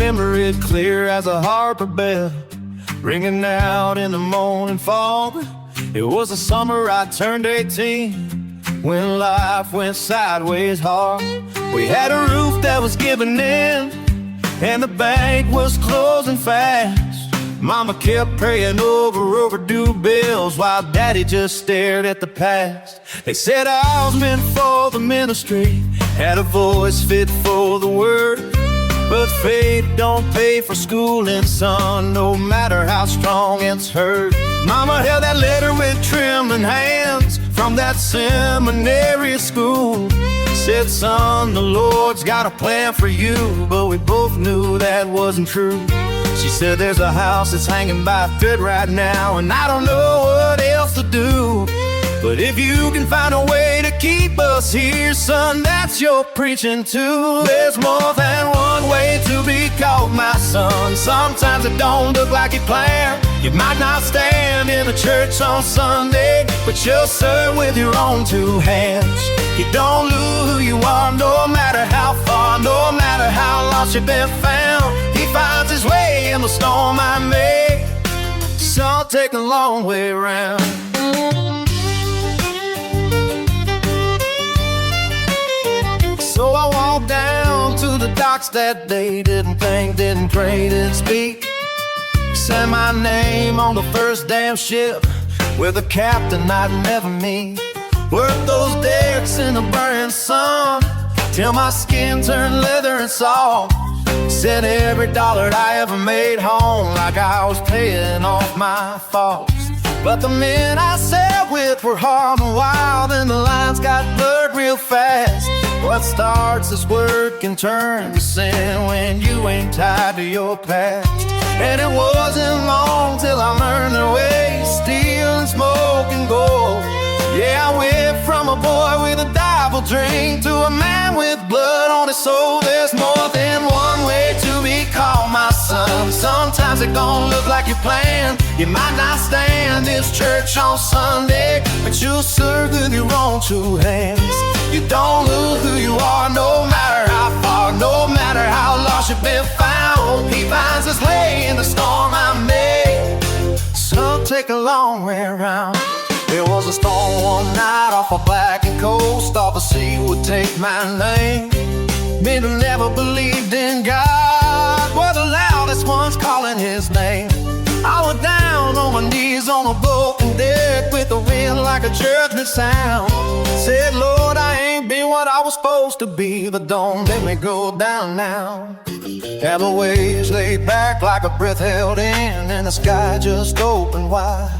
remember it clear as a harper bell, ringing out in the morning fog. It was the summer I turned 18, when life went sideways hard. We had a roof that was giving in, and the bank was closing fast. Mama kept praying over overdue bills, while Daddy just stared at the past. They said I was meant for the ministry, had a voice fit for the word. But faith don't pay for schooling, son, no matter how strong it's heard. Mama held that letter with trembling hands from that seminary school. Said, son, the Lord's got a plan for you, but we both knew that wasn't true. She said, there's a house that's hanging by a thread right now, and I don't know what else to do. But if you can find a way to keep us here, son, that's your preaching too. There's more than one way to be called, my son. Sometimes it don't look like you planned. You might not stand in the church on Sunday, but you'll serve with your own two hands. You don't lose who you are, no matter how far, no matter how lost you've been found. He finds his way in the storm I made. Some take a long way around. So I walked down to the docks that day, didn't think, didn't pray, didn't speak. Said my name on the first damn ship with a captain I'd never meet. Worked those decks in the burning sun till my skin turned leather and soft. Sent every dollar I ever made home like I was paying off my faults. But the men I sailed with were hard and wild, and the lines got blurred real fast. What starts as work can turn to sin when you ain't tied to your past. And it wasn't long till I learned their ways, steal and smoke and gold. Yeah, I went from a boy with a divil drink to a man with blood on his soul. There's more than one way to be called, my son. Sometimes it gon' look like you planned. You might not stand this church on Sunday, but you'll serve with your own two hands. You don't lose who you are, no matter how far, no matter how lost you've been found. He finds his way in the storm I made. Some take a long way around. There was a storm one night off a blackened coast, thought the sea would take my name. Men who never believed in God were the loudest ones calling his name. I was down on my knees on a broken deck with the wind like a judgment sound. Said, Lord, I ain't been what I was supposed to be, but don't let me go down now. And the waves laid back like a breath held in, and the sky just opened wide.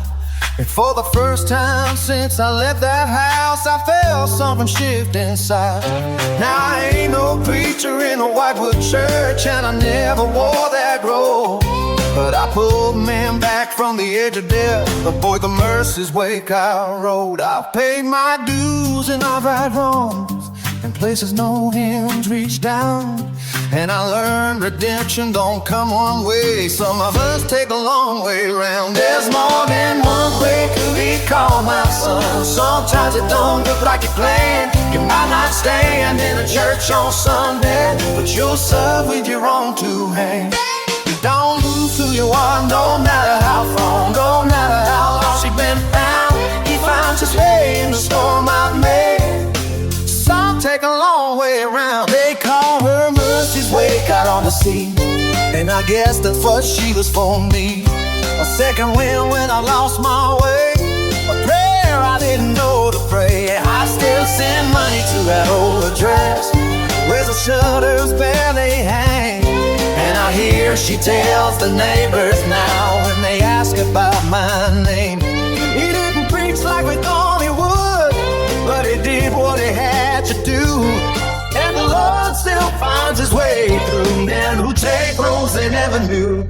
And for the first time since I left that house, I felt something shift inside. Now I ain't no preacher in a whitewood church, and I never wore that robe. But I pulled men back from the edge of death, avoid the mercy's wake I rode. I've paid my dues and I've right wrongs, and places no hands reach down. And I learned redemption don't come one way, some of us take a long way around. There's more than one way to be called, my son. Sometimes it don't look like you planned. You might not stand in a church on Sunday, but you'll serve with your own two hands. You don't lose who you are, no matter how far, no matter how lost you've been found. He finds his way in the storm I made. Some take a long way around. They call her Mercy's Wake out on the sea, and I guess that's what she was for me. A second wind when I lost my way, a prayer I didn't know to pray. I still send money to that old address where the shutters barely hang. And I hear she tells the neighbors now when they ask about my name. He didn't preach like we thought he would, but he did what he had to do. And the Lord still finds his way through men who take roads they never knew.